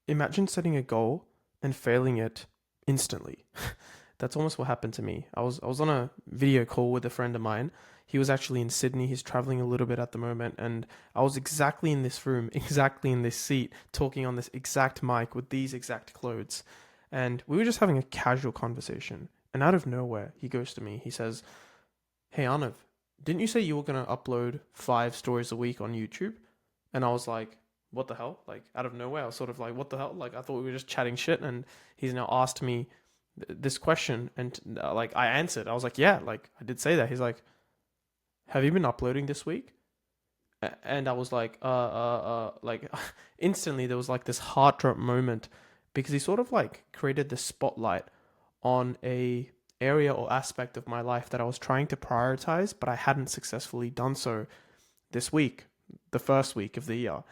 Imagine setting a goal and failing it instantly. That's almost what happened to me. I was on a video call with a friend of mine. He was actually in Sydney. He's traveling a little bit at the moment, and I was exactly in this room, exactly in this seat, talking on this exact mic with these exact clothes. And we were just having a casual conversation. And out of nowhere, he goes to me. He says, "Hey Arnav, didn't you say you were gonna upload 5 stories a week on YouTube?" And I was like, "What the hell?" Like out of nowhere, I was sort of like, "What the hell?" Like I thought we were just chatting shit, and he's now asked me this question, and like I answered. I was like, "Yeah, like I did say that." He's like, "Have you been uploading this week?" And I was like, like instantly there was like this heart drop moment because he sort of like created the spotlight on a area or aspect of my life that I was trying to prioritize, but I hadn't successfully done so this week, the first week of the year.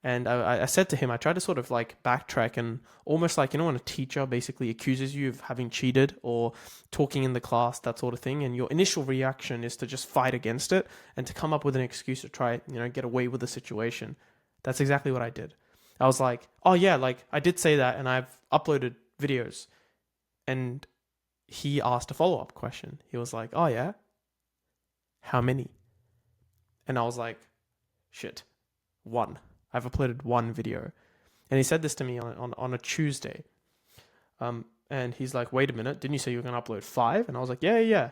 And I said to him, I tried to sort of like backtrack and almost like, when a teacher basically accuses you of having cheated or talking in the class, that sort of thing. And your initial reaction is to just fight against it and to come up with an excuse to try, get away with the situation. That's exactly what I did. I was like, oh yeah, like I did say that and I've uploaded videos. And he asked a follow up question. He was like, oh yeah, how many? And I was like, shit, one. I've uploaded one video. And he said this to me on a Tuesday. And he's like, wait a minute, didn't you say you were going to upload 5? And I was like, yeah, yeah,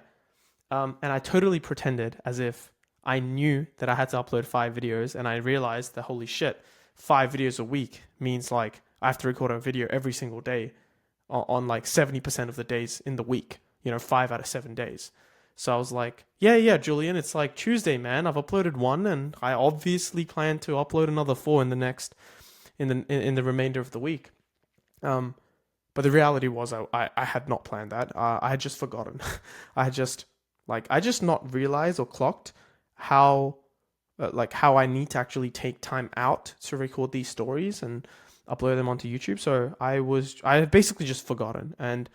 yeah. And I totally pretended as if I knew that I had to upload 5 videos. And I realized that, holy shit, 5 videos a week means like I have to record a video every single day on like 70% of the days in the week, 5 out of 7 days. So I was like, yeah, yeah, Julian, it's like Tuesday, man. I've uploaded one and I obviously plan to upload another 4 in the next in the remainder of the week. Um, but the reality was I had not planned that. I had just forgotten. I just not realized or clocked how how I need to actually take time out to record these stories and upload them onto YouTube. So I had basically just forgotten. And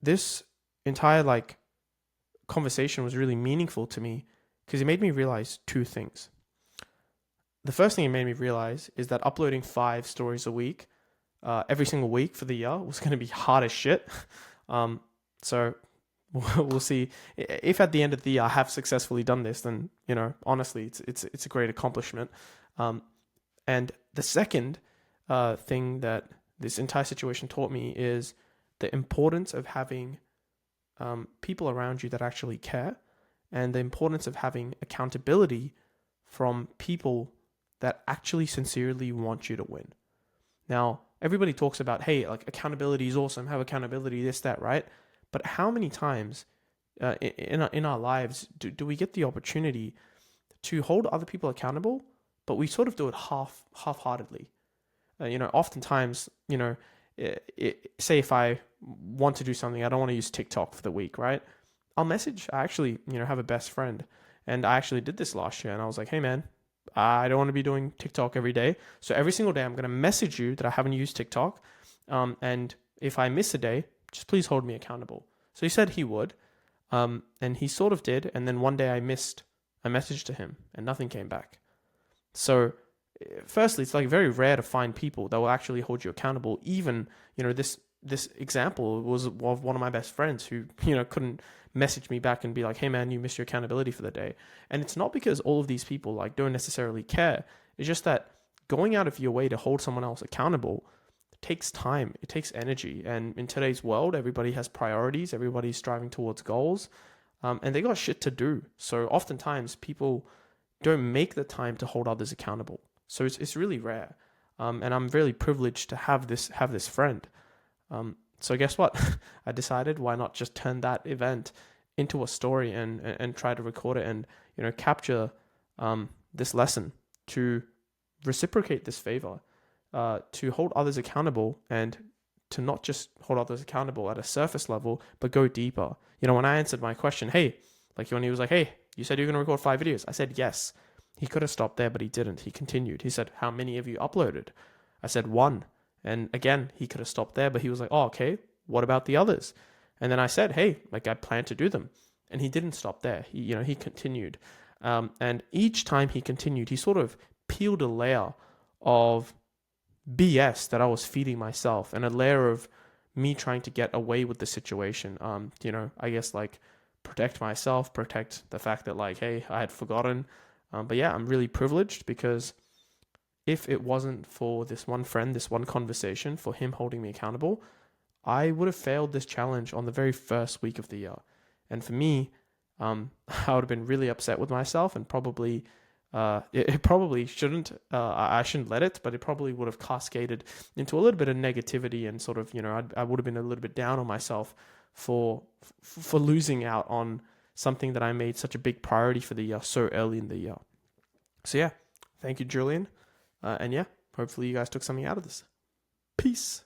this entire like conversation was really meaningful to me because it made me realize 2 things. The first thing it made me realize is that uploading 5 stories a week, every single week for the year, was going to be hard as shit. So we'll see if at the end of the year I have successfully done this. Then honestly, it's a great accomplishment. And the second thing that this entire situation taught me is the importance of having people around you that actually care, and the importance of having accountability from people that actually sincerely want you to win. Now, everybody talks about, hey, like accountability is awesome, have accountability, this, that, right? But how many times in our lives do we get the opportunity to hold other people accountable, but we sort of do it half-heartedly? Oftentimes, say if I want to do something, I don't want to use TikTok for the week, right? I actually, have a best friend, and I actually did this last year, and I was like, hey man, I don't want to be doing TikTok every day. So every single day I'm going to message you that I haven't used TikTok. And if I miss a day, just please hold me accountable. So he said he would. And he sort of did. And then one day I missed a message to him and nothing came back. So firstly, it's like very rare to find people that will actually hold you accountable. Even, this example was of one of my best friends who, couldn't message me back and be like, hey man, you missed your accountability for the day. And it's not because all of these people like don't necessarily care. It's just that going out of your way to hold someone else accountable takes time. It takes energy. And in today's world, everybody has priorities. Everybody's striving towards goals. And they got shit to do. So oftentimes people don't make the time to hold others accountable. So it's really rare. And I'm really privileged to have this friend. So guess what? I decided why not just turn that event into a story and try to record it and capture this lesson to reciprocate this favor, to hold others accountable and to not just hold others accountable at a surface level, but go deeper. When I answered my question, hey, like when he was like, hey, you said you're going to record 5 videos. I said yes. He could have stopped there, but he didn't. He continued. He said, how many have you uploaded? I said one. And again, he could have stopped there, but he was like, oh, okay, what about the others? And then I said, hey, like I plan to do them. And he didn't stop there. He continued. And each time he continued, he sort of peeled a layer of BS that I was feeding myself, and a layer of me trying to get away with the situation. I guess like protect myself, protect the fact that like, hey, I had forgotten. But yeah, I'm really privileged because if it wasn't for this one friend, this one conversation, for him holding me accountable, I would have failed this challenge on the very first week of the year. And for me, I would have been really upset with myself and probably, it probably shouldn't, I shouldn't let it, but it probably would have cascaded into a little bit of negativity and sort of, I would have been a little bit down on myself for losing out on something that I made such a big priority for the year so early in the year. So yeah, thank you, Julian. And yeah, hopefully you guys took something out of this. Peace.